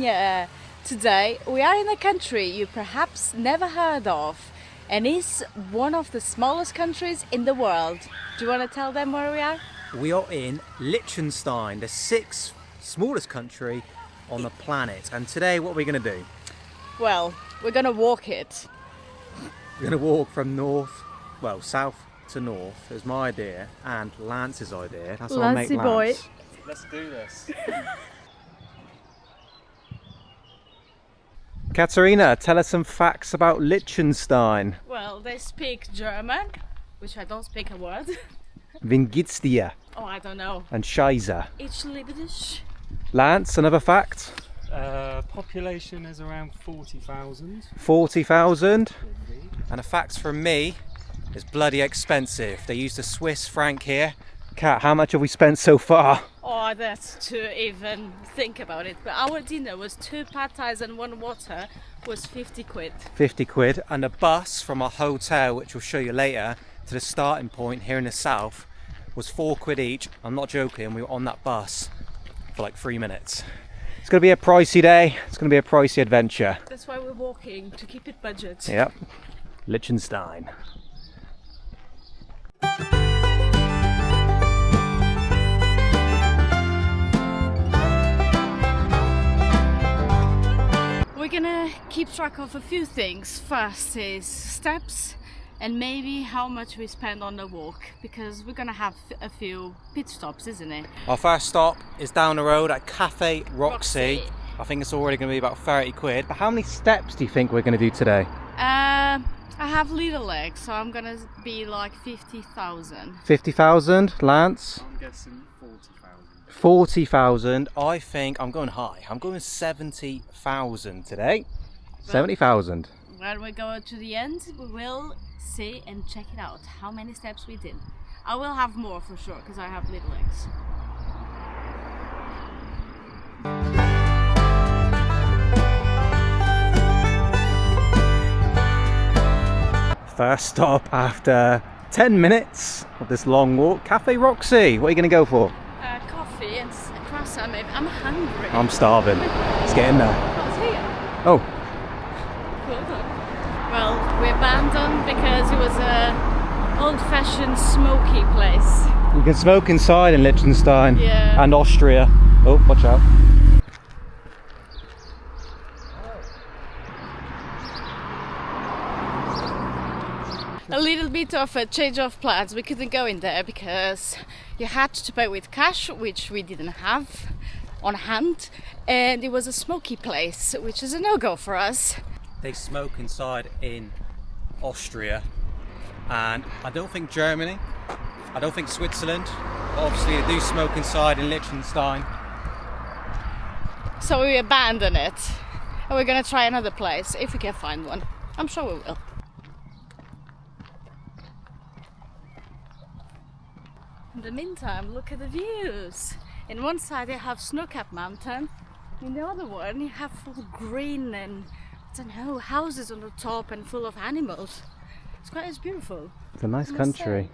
Today we are in a country you perhaps never heard of, and is one of the smallest countries in the world. Do you want to tell them where we are? We are in Liechtenstein, the sixth smallest country on the planet. And today what are we going to do? Well, we're going to walk it. We're going to walk from south to north. It was my idea and Lance's idea. That's our mate Lance. Boy. Let's do this. Katerina, tell us some facts about Liechtenstein. Well, they speak German, which I don't speak a word. Wie geht's dir? Oh, I don't know. And Scheiße. Ich liebe dich. Lance, another fact? Population is around 40,000. 40,000. And a fact from me is bloody expensive. They use the Swiss franc here. Kat, how much have we spent so far? Oh, that's to even think about it. But our dinner was 2 pad thais and 1 water, was 50 quid. 50 quid. And a bus from our hotel, which we'll show you later, to the starting point here in the south was 4 quid each. I'm not joking, we were on that bus for like 3 minutes. It's going to be a pricey day. It's going to be a pricey adventure. That's why we're walking, to keep it budget. Yep. Liechtenstein. We're gonna keep track of a few things. First is steps and maybe how much we spend on the walk, because we're gonna have a few pit stops, isn't it? Our first stop is down the road at Cafe Roxy. I think it's already going to be about 30 quid. But how many steps do you think we're going to do today? I have little legs, so I'm gonna be like 50,000. 50,000, Lance? I'm guessing 40,000. 40,000. I think I'm going high. I'm going 70,000 today. 70,000. When we go to the end, we will see and check it out, how many steps we did. I will have more for sure, because I have little legs. First stop after 10 minutes of this long walk, Cafe Roxy. What are you going to go for? Coffee and a croissant maybe. I'm hungry. I'm starving. Let's get in there. It's here. Oh. Well, we abandoned because it was a old-fashioned smoky place. You can smoke inside in Liechtenstein Yeah. and Austria. Oh, watch out. A little bit of a change of plans. We couldn't go in there because you had to pay with cash, which we didn't have on hand, and it was a smoky place, which is a no-go for us. They smoke inside in Austria, and I don't think Germany, I don't think Switzerland. Obviously they do smoke inside in Liechtenstein. So we abandon it, and we're gonna try another place if we can find one. I'm sure we will. In the meantime, look at the views. In one side you have snow-capped mountain, in the other one you have full green and I don't know, houses on the top and full of animals. It's beautiful. It's a nice country.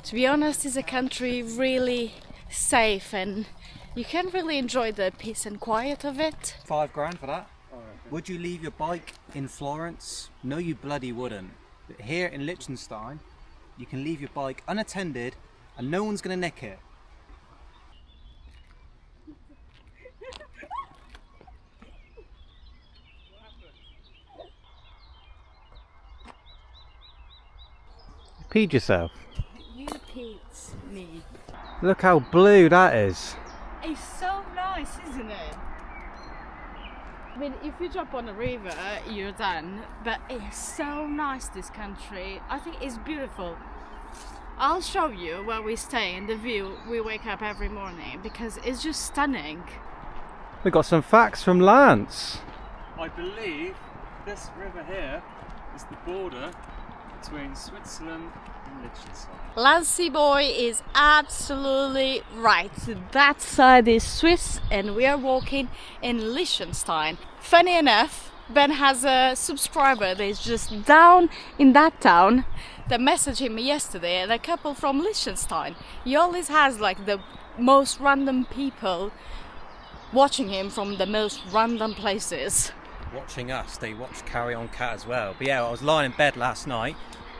To be honest, it's a country really safe and you can really enjoy the peace and quiet of it. £5 for that. Would you leave your bike in Florence? No, you bloody wouldn't. But here in Liechtenstein, you can leave your bike unattended and no one's going to nick it. You peed yourself. You peed me. Look how blue that is. It's so nice, isn't it? I mean, if you drop on a river, you're done. But it's so nice, this country. I think it's beautiful. I'll show you where we stay and the view we wake up every morning, because it's just stunning. We got some facts from Lance. I believe this river here is the border between Switzerland and Liechtenstein. Lancey boy is absolutely right. That side is Swiss and we are walking in Liechtenstein. Funny enough, Ben has a subscriber that is just down in that town that messaged him yesterday, and a couple from Liechtenstein. He always has like the most random people watching him from the most random places. Watching us, they watch Carry On Cat as well. But yeah, I was lying in bed last night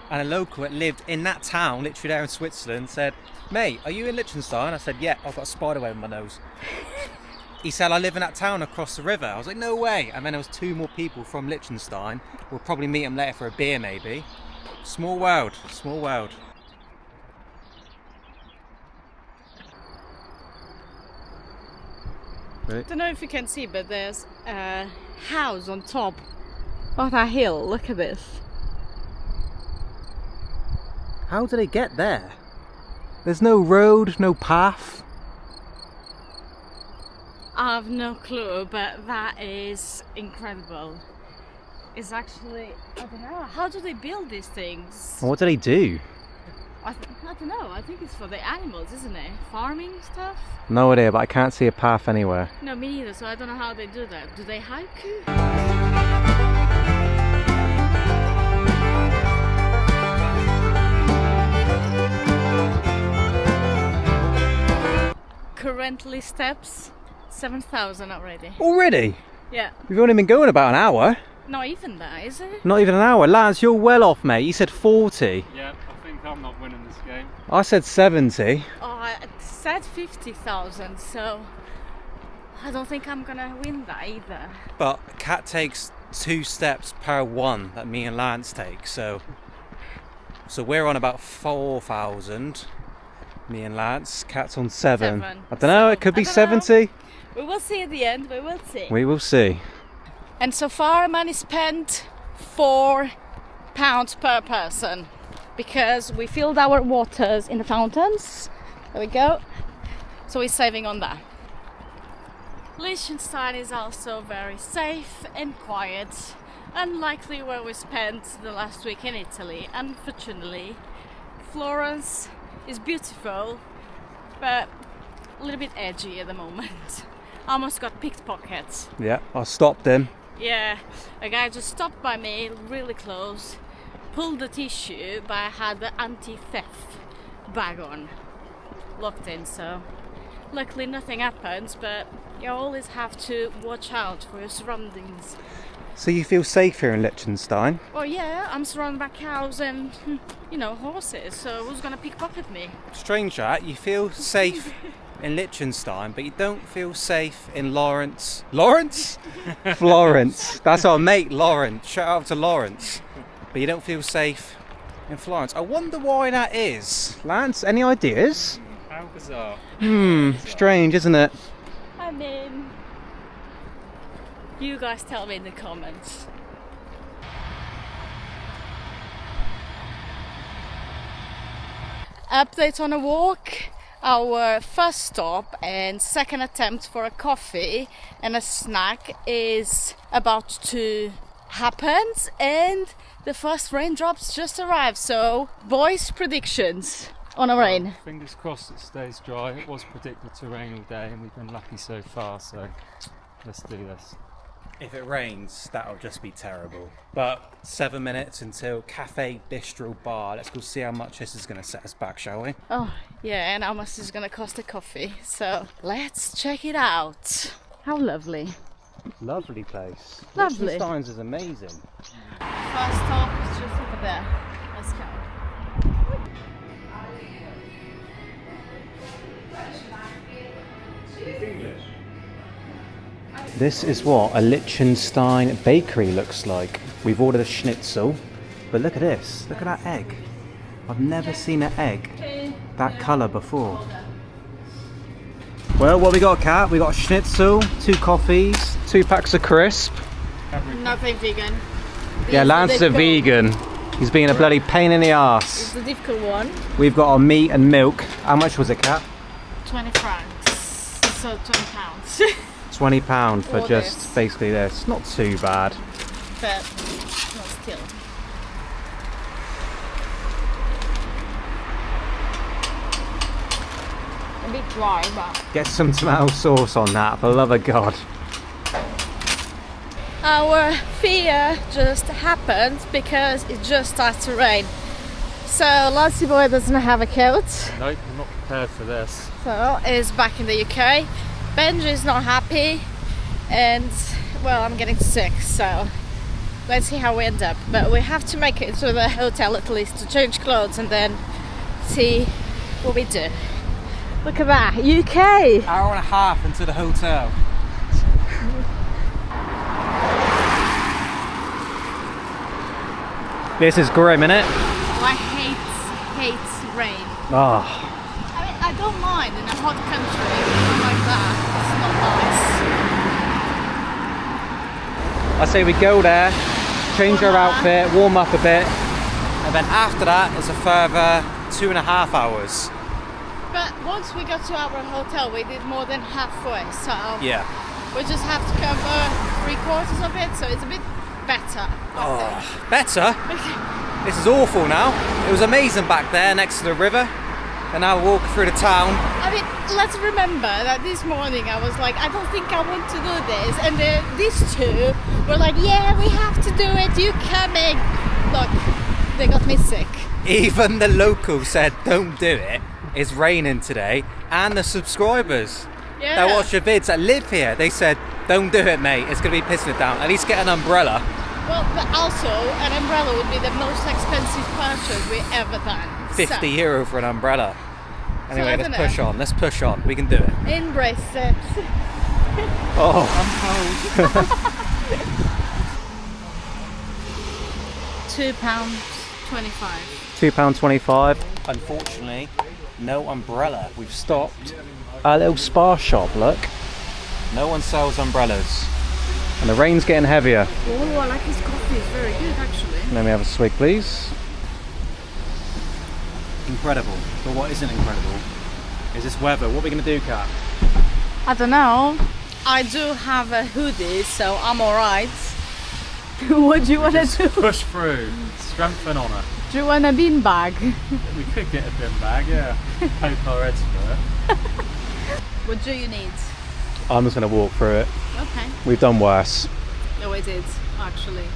and a local that lived in that town, literally there in Switzerland, said, "Mate, are you in Liechtenstein?" I said, "Yeah, I've got a spider web in my nose." He said, "I live in that town across the river." I was like, "No way." And then there was 2 more people from Liechtenstein. We'll probably meet them later for a beer maybe. Small world, small world. I don't know if you can see, but there's a house on top of that hill. Look at this. How do they get there? There's no road, no path. I have no clue, but that is incredible. It's actually, I don't know, how do they build these things? What do they do? I don't know, I think it's for the animals, isn't it? Farming stuff? No idea, but I can't see a path anywhere. No, me neither, so I don't know how they do that. Do they hike? Currently steps 7,000 already. Already? Yeah. We've only been going about an hour. Not even that, is it? Not even an hour. Lance, you're well off, mate. You said 40. Yeah, I think I'm not winning this game. I said 70. Oh, I said 50,000, so I don't think I'm gonna win that either. But Cat takes 2 steps per 1 that me and Lance take. So we're on about 4,000. Me and Lance. Cat's on 7. I don't know, it could be 70. We will see at the end, we will see. We will see. And so far money spent £4 per person because we filled our waters in the fountains. There we go. So we're saving on that. Liechtenstein is also very safe and quiet, unlikely where we spent the last week in Italy. Unfortunately, Florence is beautiful, but a little bit edgy at the moment. Almost got pickpockets. Yeah, I stopped him. Yeah, a guy just stopped by me really close, pulled the tissue, but I had the anti-theft bag on, locked in, so luckily nothing happens, but you always have to watch out for your surroundings. So you feel safe here in Liechtenstein? Well, yeah, I'm surrounded by cows and, horses, so who's gonna pickpocket me? Strange that, you feel safe in Liechtenstein, but you don't feel safe in Lawrence. Lawrence? Florence. That's our mate, Lawrence. Shout out to Lawrence. But you don't feel safe in Florence. I wonder why that is. Lance, any ideas? How bizarre. Strange, isn't it? I mean, you guys tell me in the comments. Update on a walk. Our first stop and second attempt for a coffee and a snack is about to happen, and the first raindrops just arrived. So, boys, predictions on a rain. Fingers crossed it stays dry. It was predicted to rain all day and we've been lucky so far, so let's do this. If it rains, that'll just be terrible. But 7 minutes until Cafe Bistro Bar. Let's go see how much this is going to set us back, shall we? Oh, yeah, and how much is going to cost a coffee. So, let's check it out. How lovely. Lovely place. Lovely. Liechtenstein's is amazing. First stop is just over there. Let's go. This is what a Liechtenstein bakery looks like. We've ordered a schnitzel, but look at this. Look at that egg. I've never seen an egg that colour before. Well, what we got, Kat? We got a schnitzel, 2 coffees, 2 packs of crisp. Nothing vegan. Yeah, Lance is a vegan. He's being a bloody pain in the arse. It's the difficult one. We've got our meat and milk. How much was it, Kat? 20 francs. So 20 pounds. £20 for All just this. basically this. Not too bad. But not still. A bit dry, but Get some tomato sauce on that, for the love of God. our fear just happened because it just started to rain. So Lassie boy doesn't have a coat. Nope, I'm not prepared for this. So he's back in the UK. Benji is not happy, and well, I'm getting sick. So let's see how we end up. But we have to make it to the hotel at least to change clothes and then see what we do. Look at that, UK! Hour and a half into the hotel. This is grim, innit? I hate rain. Ah. I mean, I don't mind in a hot country like that. It's not nice. I say we go there, change our outfit, warm up a bit, and then after that it's a further 2.5 hours. But once we got to our hotel, we did more than halfway, so Yeah. we just have to cover 3/4 of it, so it's a bit better. Oh, better? This is awful now. It was amazing back there next to the river, and now we're walking through the town. I mean, let's remember that this morning I was like, I don't think I want to do this, and these two were like, yeah, we have to do it, you coming. Look, they got me sick. Even the locals said don't do it. It's raining today, and the subscribers that watch your vids that live here, they said don't do it, mate, it's going to be pissing it down. At least get an umbrella. Well, but also an umbrella would be the most expensive purchase we ever done. €50 for an umbrella. Anyway, I let's don't push know. on. Let's push on. We can do it. Embrace it. Oh, £2.25. £2.25. Unfortunately, no umbrella. We've stopped at a little spa shop. Look, no one sells umbrellas, and the rain's getting heavier. Oh, I like his coffee. It's very good, actually. Let me have a swig, please. Incredible. But what isn't incredible is this weather. What are we going to do, Kat? I don't know. I do have a hoodie, so I'm alright. What do you want to do? Push through, strengthen on it. Do you want a bean bag? We could get a bin bag, yeah. Poke our heads for it. What do you need? I'm just going to walk through it. Okay. We've done worse. No, I did, actually.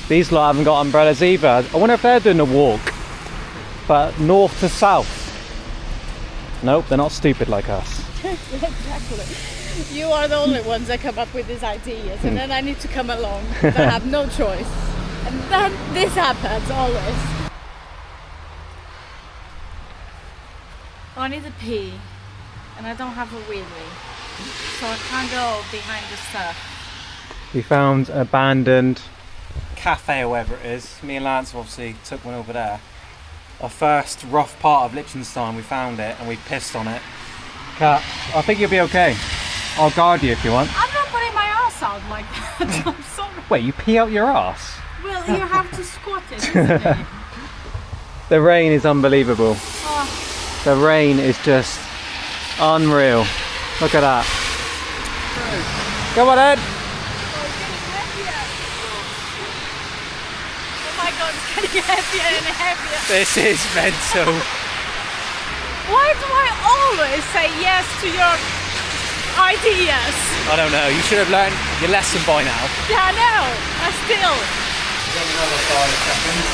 These lot haven't got umbrellas either. I wonder if they're doing a walk, but north to south. Nope, they're not stupid like us. Exactly. You are the only ones that come up with these ideas, and then I need to come along. I have no choice. And then this happens always. I need to pee, and I don't have a wheelie, so I can't go behind the stuff. We found an abandoned cafe or whatever it is. Me and Lance obviously took one over there. Our first rough part of Liechtenstein, we found it and we pissed on it. Kat, I think you'll be okay. I'll guard you if you want. I'm not putting my ass out like that. I'm sorry. Wait, you pee out your ass? Well, you have to squat it, isn't it? The rain is unbelievable. Oh. The rain is just unreal. Look at that. Come on, Ed. Oh, my God, it's getting heavier and heavier. This is mental. Why do I always say yes to your ideas? I don't know. You should have learned your lesson by now. Yeah, I know. I still. Another 5 seconds.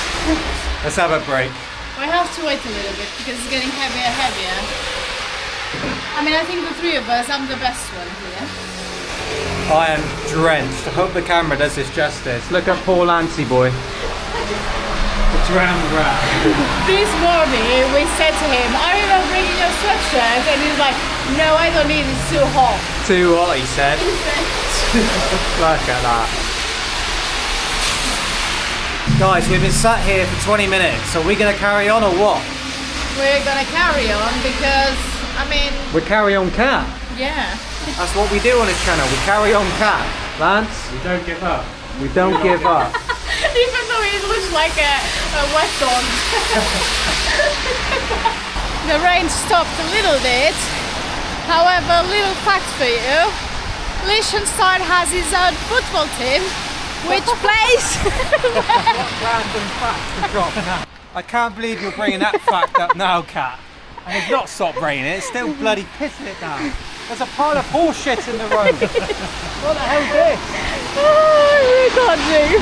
Let's have a break. We have to wait a little bit because it's getting heavier and heavier. I mean, I think the three of us, I'm the best one here. I am drenched. I hope the camera does this justice. Look at poor Lancy boy. The drowned rat. This morning we said to him, are you not bringing your sweatshirt? And he's like, no, I don't need it, it's too hot. Too hot, he said. Look at that. Guys, we've been sat here for 20 minutes. Are we going to carry on or what? We're going to carry on because, I mean... We carry on cat. Yeah. That's what we do on this channel. We carry on cat. Lance? We don't give up. We don't give up. Even though it looks like a wet dog. The rain stopped a little bit. However, little fact for you. Liechtenstein has his own football team, which plays... Random fact to drop now. I can't believe you're bringing that fact up now, Kat. And it's not stopped raining, it's still bloody pissing it down. There's a pile of horse shit in the road. What the hell is this? Oh, recording.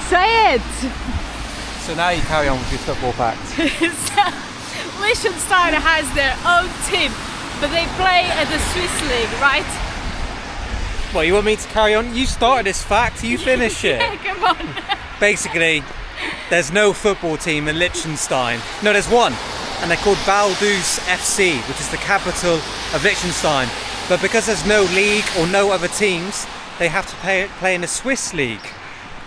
Say it. So now you carry on with your football facts. Liechtenstein has their own team, but they play at the Swiss League, right? Well, you want me to carry on? You started this fact, you finish it. Yeah, come on. Basically, there's no football team in Liechtenstein. No, there's one, and they're called Vaduz FC, which is the capital of Liechtenstein. But because there's no league or no other teams, they have to play in the Swiss League.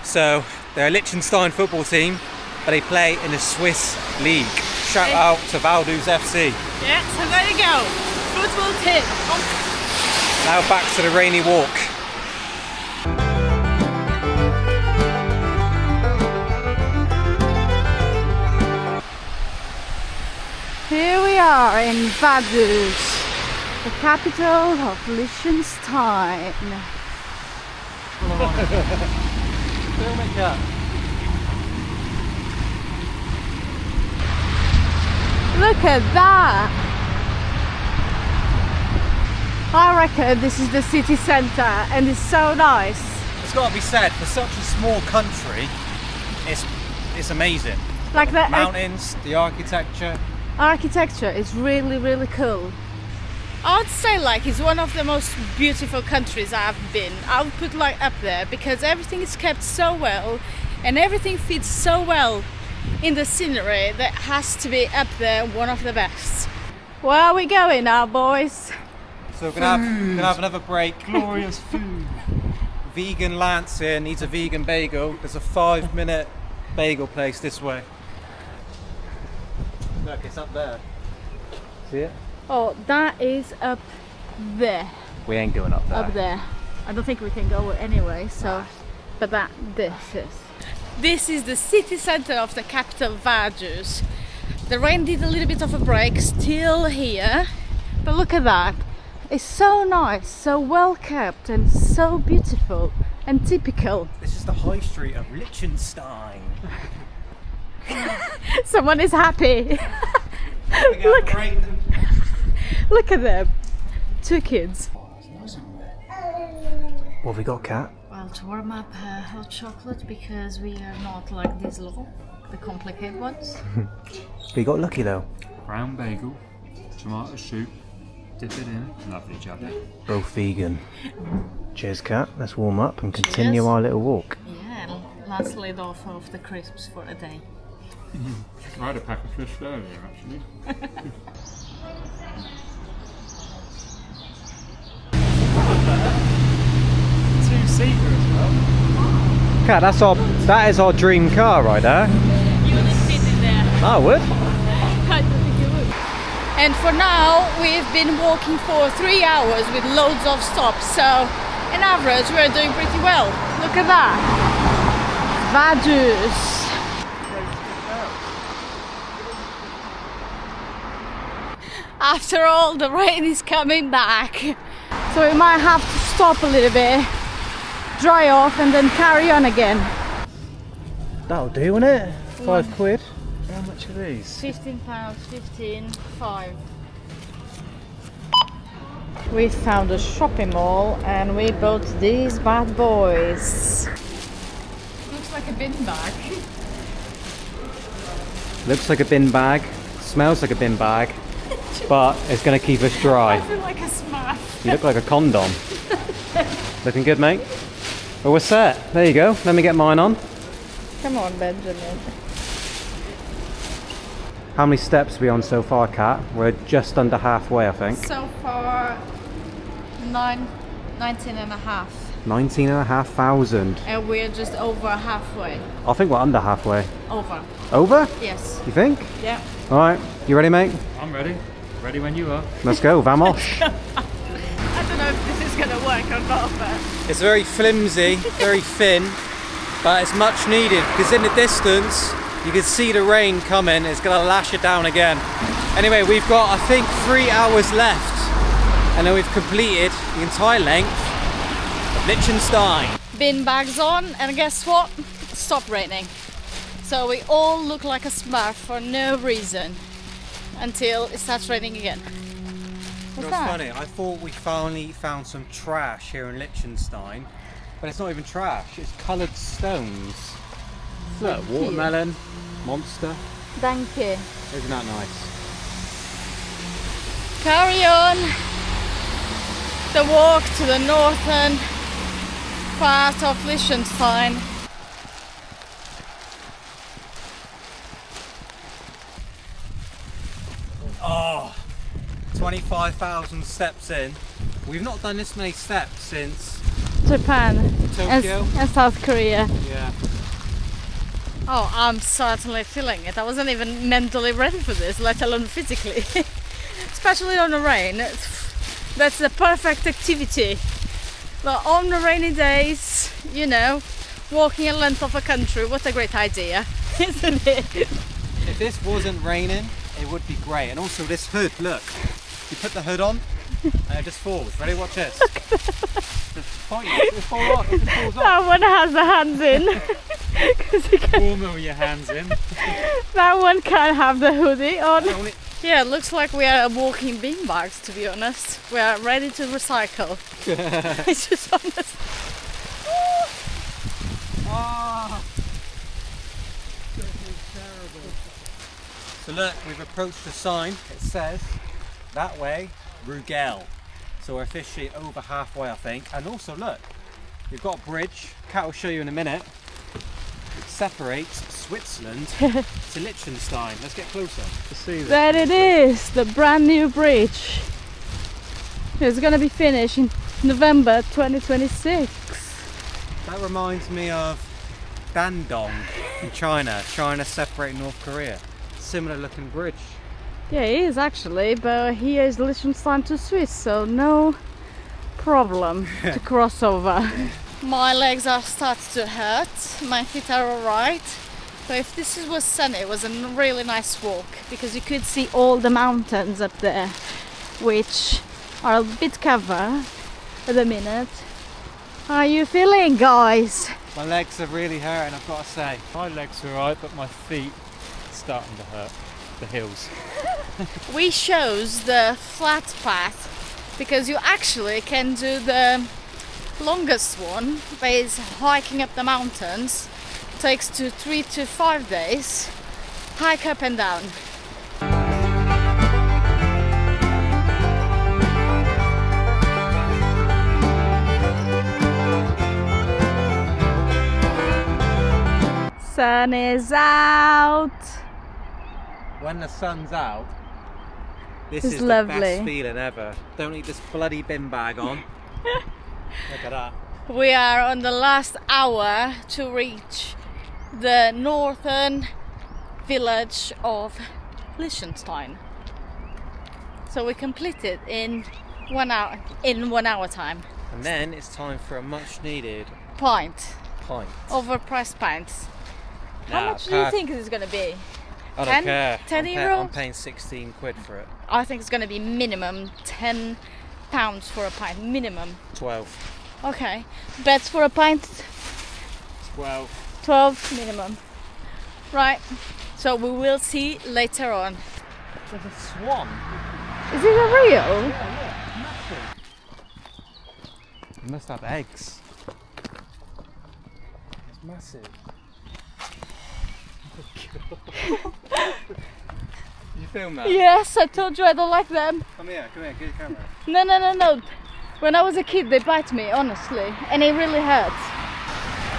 So they're a Liechtenstein football team, but they play in the Swiss League. Shout out to Vaduz FC. Yeah, so there you go. Football team. Now back to the rainy walk. Here we are in Vaduz, the capital of Liechtenstein. Look at that! I reckon this is the city centre and it's so nice. It's got to be said, for such a small country, it's amazing. Like the mountains, the architecture. architecture is really, really cool. I'd say like it's one of the most beautiful countries I've been. I would put like up there because everything is kept so well and everything fits so well in the scenery that has to be up there, one of the best. Where are we going now, boys? So we're gonna have another break. Glorious food. Vegan Lance here needs a vegan bagel. There's a 5-minute bagel place this way. Look, it's up there. See it? Oh, that is up there. We ain't going up there. Up there. I don't think we can go anyway, so but this is the city center of the capital Vaduz. The rain did a little bit of a break, still here, but look at that. It's so nice, so well kept and so beautiful and typical. This is the high street of Liechtenstein. Someone is happy. Look, look at them. 2 kids. What have we got, Kat? Well, to warm up hot chocolate because we are not like these little, the complicated ones. We got lucky though. Brown bagel, tomato soup, dip it in, lovely jabby. Both vegan. Cheers, Kat. Let's warm up and continue Cheers. our little walk. Yeah, last lid off of the crisps for a day. I had a pack of crisps earlier actually. Two-seater as well. Kat, that is our dream car right there. You wouldn't fit in there. I would. I don't think you would. And for now, we've been walking for 3 hours with loads of stops. So, on average, we're doing pretty well. Look at that. Vaduz. After all, the rain is coming back. So we might have to stop a little bit, dry off and then carry on again. That'll do, won't it? £5. How much are these? £15, 15, 5. We found a shopping mall and we bought these bad boys. Looks like a bin bag. Looks like a bin bag, smells like a bin bag, but it's going to keep us dry. I feel like a smurf. You look like a condom. Looking good, mate? Well, we're set. There you go. Let me get mine on. Come on, Benjamin. How many steps are we on so far, Kat? We're just under halfway, I think. So far, 19 and a half. 19,500. And we're just over halfway. I think we're under halfway. Over. Over? Yes. You think? Yeah. Alright, you ready, mate? I'm ready. Ready when you are. Let's go, vamos. I don't know if this is going to work or not, but... It's very flimsy, very thin, but it's much needed because in the distance you can see the rain coming. It's going to lash it down again. Anyway, we've got, I think, 3 hours left and then we've completed the entire length of Liechtenstein. Bin bags on, and guess what? It stopped raining. So we all look like a smurf for no reason until it starts raining again. It's funny, I thought we finally found some trash here in Liechtenstein, but it's not even trash, it's coloured stones. Look, watermelon, monster. Thank you. Isn't that nice? Carry on the walk to the northern part of Liechtenstein. Oh, 25,000 steps in. We've not done this many steps since Japan Tokyo and South Korea. Yeah. Oh, I'm certainly feeling it. I wasn't even mentally ready for this, let alone physically. Especially on the rain. That's the perfect activity. But on the rainy days, you know, walking a length of a country, what a great idea, isn't it? If this wasn't raining, it would be great. And also this hood, look. You put the hood on and it just falls. Ready? Watch this. Just point it. It falls off. It just falls off. That one has the hands in. Warmer with your hands in. That one can't have the hoodie on. Only- Yeah, it looks like we are walking beanbags, to be honest. We are ready to recycle. It's just honest. Ah. This is terrible. So look, we've approached the sign. It says that way, Rugel. So we're officially over halfway, I think. And also look, we've got a bridge. Kat will show you in a minute. It separates Switzerland to Liechtenstein. Let's get closer to see this. There it is, the brand new bridge. It's gonna be finished in November 2026. That reminds me of Dandong in China. China separating North Korea. Similar looking bridge. Yeah, it is actually, but here is Liechtenstein to Swiss, so no problem to cross over. My legs are starting to hurt, my feet are alright. So if this was sunny, it was a really nice walk because you could see all the mountains up there, which are a bit covered at the minute. How are you feeling, guys? My legs are really hurting, I've got to say. My legs are alright, but my feet are starting to hurt. The heels. We chose the flat path because you actually can do the longest one, but it's hiking up the mountains. It takes 3 to 5 days. Hike up and down. Sun is out. When the sun's out, this It's is lovely. the best feeling ever. Don't need this bloody bin bag on. Look at that. We are on the last hour to reach the northern village of Liechtenstein. So we completed in 1 hour, in 1 hour time. And then it's time for a much needed Pint. pint. Overpriced pints. How Nah, much do you think it's gonna be? I 10? don't care. 10 I'm euro? I'm paying 16 quid for it. I think it's gonna be minimum £10 for a pint. Minimum. 12. Okay. Bets for a pint? 12. 12 minimum. Right. So we will see later on. There's a swan. Is it a real? Massive. It must have eggs. It's massive. You film that? Yes, I told you I don't like them. Come here, get your camera. No. When I was a kid, they bite me, honestly, and it really hurts.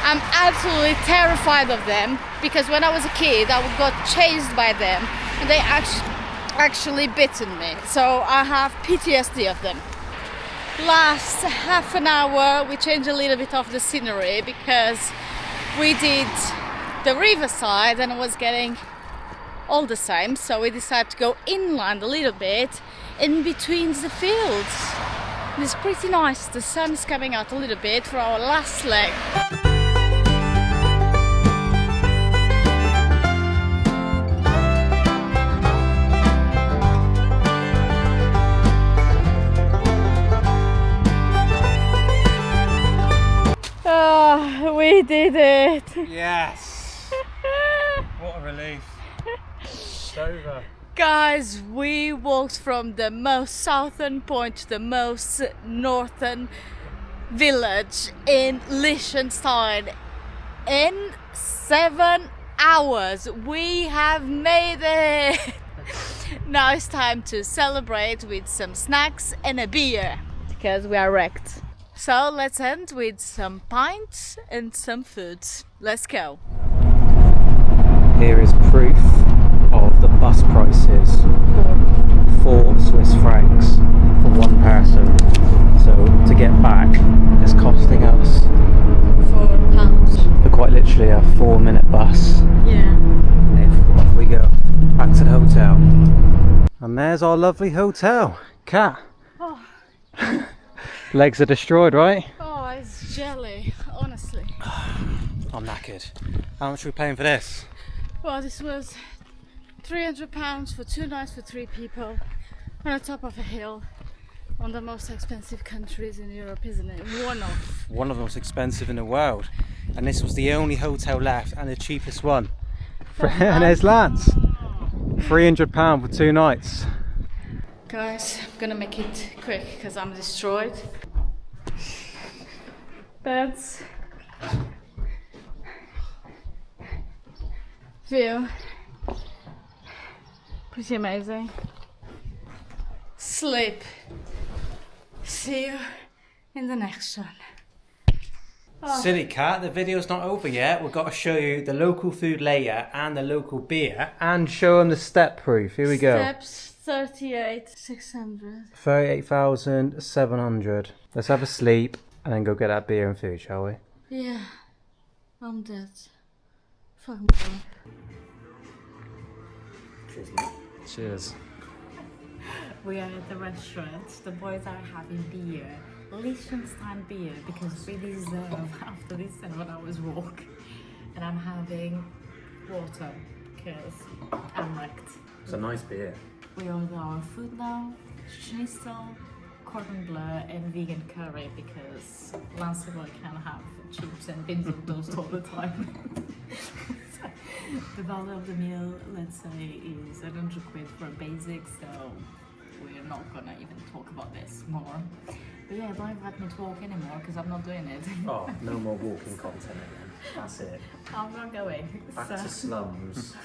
I'm absolutely terrified of them because when I was a kid, I got chased by them, and they actually bitten me. So I have PTSD of them. Last half an hour, we changed a little bit of the scenery because we did the riverside and it was getting all the same, so we decided to go inland a little bit in between the fields. It's pretty nice. The sun is coming out a little bit for our last leg. Oh, we did it! Yes! What a relief. It's over. Guys, we walked from the most southern point to the most northern village in Liechtenstein in 7 hours. We have made it! Now it's time to celebrate with some snacks and a beer because we are wrecked. So let's end with some pints and some food. Let's go. Here is proof of the bus prices. 4 Swiss francs for one person. So to get back, it's costing us £4. for quite literally a 4-minute bus. Yeah. And off we go, back to the hotel. And there's our lovely hotel. Cat. Oh. Legs are destroyed, right? Oh, it's jelly, honestly. I'm knackered. How much are we paying for this? Well, this was £300 for 2 nights for 3 people on the top of a hill. One of the most expensive countries in Europe, isn't it? One of the most expensive in the world. And this was the only hotel left and the cheapest one. And there's Lance. £300 for 2 nights. Guys, I'm gonna make it quick because I'm destroyed. Beds. View. Pretty amazing. Sleep. See you in the next one. Oh. Silly cat, the video's not over yet. We've got to show you the local food later and the local beer and show them the step proof. Here we go. Steps 38,600. 38,700. Let's have a sleep and then go get that beer and food, shall we? Yeah, I'm dead. Fucking boring. Cheers, mate. Cheers. We are at the restaurant. The boys are having beer. Liechtenstein beer because we deserve after this 7 hours walk. And I'm having water because I'm wrecked. It's a nice beer. We order our food now. Schnitzel, cordon bleu and vegan curry because Lance can't have chips and beans of toast all the time. The value of the meal, let's say, is 100 quid for a basic, so we're not gonna even talk about this more. But yeah, don't invite me to walk anymore because I'm not doing it. Oh, no more walking content again. That's it. I'm not going. Back to slums.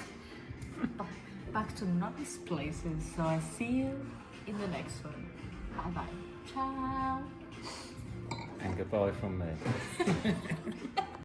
Back to nice places. So I see you in the next one. Bye bye. Ciao. And goodbye from me.